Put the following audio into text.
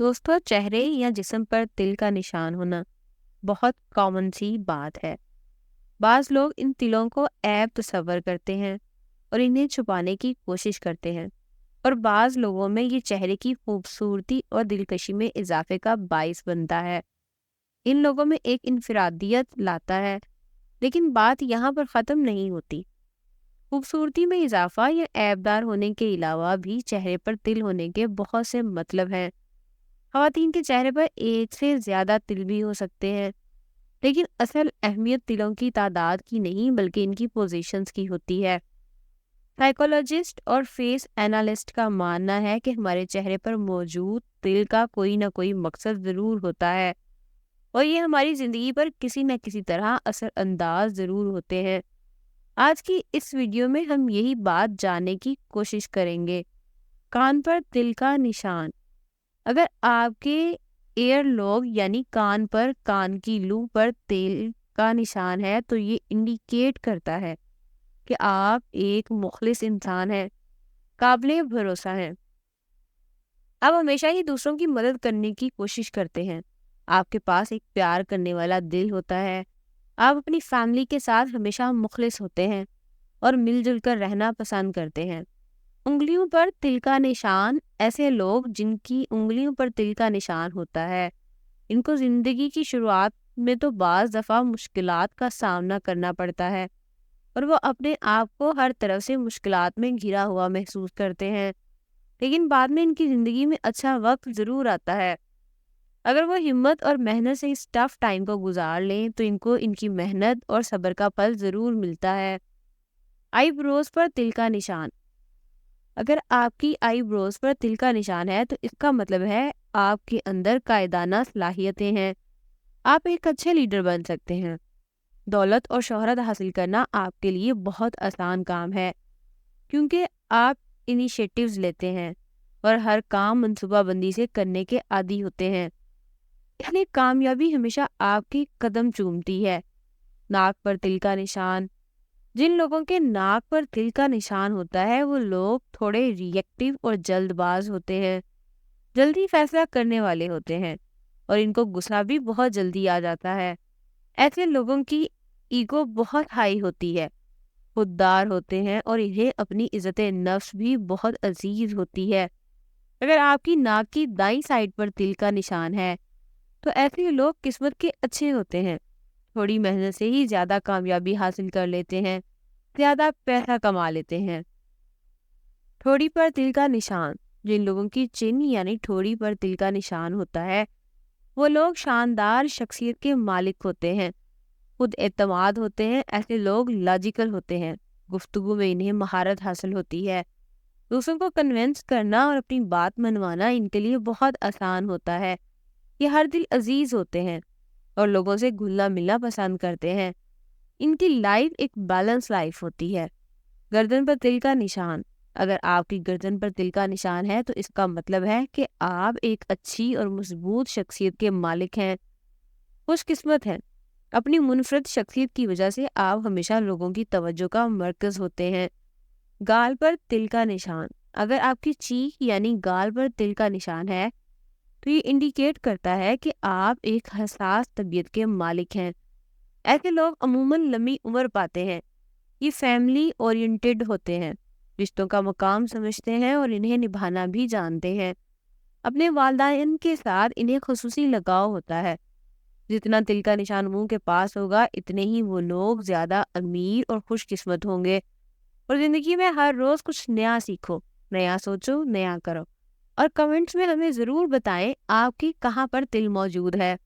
दोस्तों, चेहरे या जिस्म पर तिल का निशान होना बहुत कॉमन सी बात है। बाज लोग इन तिलों को ऐब तस्वर करते हैं और इन्हें छुपाने की कोशिश करते हैं, और बाज लोगों में ये चेहरे की खूबसूरती और दिलकशी में इजाफे का बाइस बनता है। इन लोगों में एक इनफरादियत लाता है। लेकिन बात यहाँ पर ख़त्म नहीं होती। खूबसूरती में इजाफा या ऐबदार होने के अलावा भी चेहरे पर तिल होने के बहुत से मतलब हैं। ख़वातीन के चेहरे पर एक से ज़्यादा तिल भी हो सकते हैं, लेकिन असल अहमियत तिलों की तादाद की नहीं बल्कि इनकी पोजीशंस की होती है। साइकोलॉजिस्ट और फेस एनालिस्ट का मानना है कि हमारे चेहरे पर मौजूद तिल का कोई ना कोई मकसद ज़रूर होता है, और ये हमारी ज़िंदगी पर किसी न किसी तरह असर अंदाज ज़रूर होते हैं। आज की इस वीडियो में हम यही बात जानने की कोशिश करेंगे। कान पर तिल का निशान। अगर आपके एयर लॉग यानी कान पर कान की लू पर तिल का निशान है, तो ये इंडिकेट करता है कि आप एक मुखलिस इंसान हैं, काबिले भरोसा हैं। आप हमेशा ही दूसरों की मदद करने की कोशिश करते हैं। आपके पास एक प्यार करने वाला दिल होता है। आप अपनी फैमिली के साथ हमेशा मुखलिस होते हैं और मिलजुल कर रहना पसंद करते हैं। उंगलियों पर तिल का निशान। ऐसे लोग जिनकी उंगलियों पर तिल का निशान होता है, इनको जिंदगी की शुरुआत में तो बाज़ दफ़ा मुश्किलात का सामना करना पड़ता है, और वो अपने आप को हर तरफ से मुश्किलात में घिरा हुआ महसूस करते हैं। लेकिन बाद में इनकी ज़िंदगी में अच्छा वक्त ज़रूर आता है। अगर वो हिम्मत और मेहनत से इस टफ टाइम को गुजार लें, तो इनको इनकी मेहनत और सब्र का फल ज़रूर मिलता है। आईब्रोज पर तिल का निशान। अगर आपकी आईब्रोज पर तिल का निशान है, तो इसका मतलब है आपके अंदर कायदाना सलाहियतें हैं। आप एक अच्छे लीडर बन सकते हैं। दौलत और शोहरत हासिल करना आपके लिए बहुत आसान काम है, क्योंकि आप इनिशिएटिव्स लेते हैं और हर काम मंसूबाबंदी से करने के आदी होते हैं। इसलिए कामयाबी हमेशा आपके कदम चूमती है। नाक पर तिल का निशान। जिन लोगों के नाक पर तिल का निशान होता है, वो लोग थोड़े रिएक्टिव और जल्दबाज होते हैं, जल्दी फैसला करने वाले होते हैं, और इनको गुस्सा भी बहुत जल्दी आ जाता है। ऐसे लोगों की ईगो बहुत हाई होती है, खुददार होते हैं, और इन्हें अपनी इज्जत नफ्स भी बहुत अजीज होती है। अगर आपकी नाक की दाईं साइड पर तिल का निशान है, तो ऐसे लोग किस्मत के अच्छे होते हैं, थोड़ी मेहनत से ही ज़्यादा कामयाबी हासिल कर लेते हैं, ज़्यादा पैसा कमा लेते हैं। ठोड़ी पर तिल का निशान। जिन लोगों की चिन्ह यानी ठोड़ी पर तिल का निशान होता है, वो लोग शानदार शख्सियत के मालिक होते हैं, खुद एतमाद होते हैं। ऐसे लोग लॉजिकल होते हैं, गुफ्तगू में इन्हें महारत हासिल होती है। दूसरों को कन्विंस करना और अपनी बात मनवाना इनके लिए बहुत आसान होता है। ये हर दिल अजीज होते हैं और लोगों से घुलना मिलना पसंद करते हैं। इनकी लाइफ एक बैलेंस लाइफ होती है। गर्दन पर तिल का निशान। अगर आपकी गर्दन पर तिल का निशान है, तो इसका मतलब है कि आप एक अच्छी और मजबूत शख्सियत के मालिक हैं, खुशकिस्मत हैं। अपनी मुनफरद शख्सियत की वजह से आप हमेशा लोगों की तवज्जो का मरकज होते हैं। गाल पर तिल का निशान। अगर आपकी चीख यानी गाल पर तिल का निशान है, तो ये इंडिकेट करता है कि आप एक हसास तबीयत के मालिक हैं। ऐसे लोग अमूमन लंबी उम्र पाते हैं। ये फैमिली ओरिएंटेड होते हैं, रिश्तों का मकाम समझते हैं और इन्हें निभाना भी जानते हैं। अपने वालिदैन के साथ इन्हें खुसूसी लगाव होता है। जितना तिल का निशान मुंह के पास होगा, इतने ही वो लोग ज़्यादा अमीर और खुशकिस्मत होंगे। और ज़िंदगी में हर रोज़ कुछ नया सीखो, नया सोचो, नया करो। और कमेंट्स में हमें ज़रूर बताएं आपकी कहाँ पर तिल मौजूद है।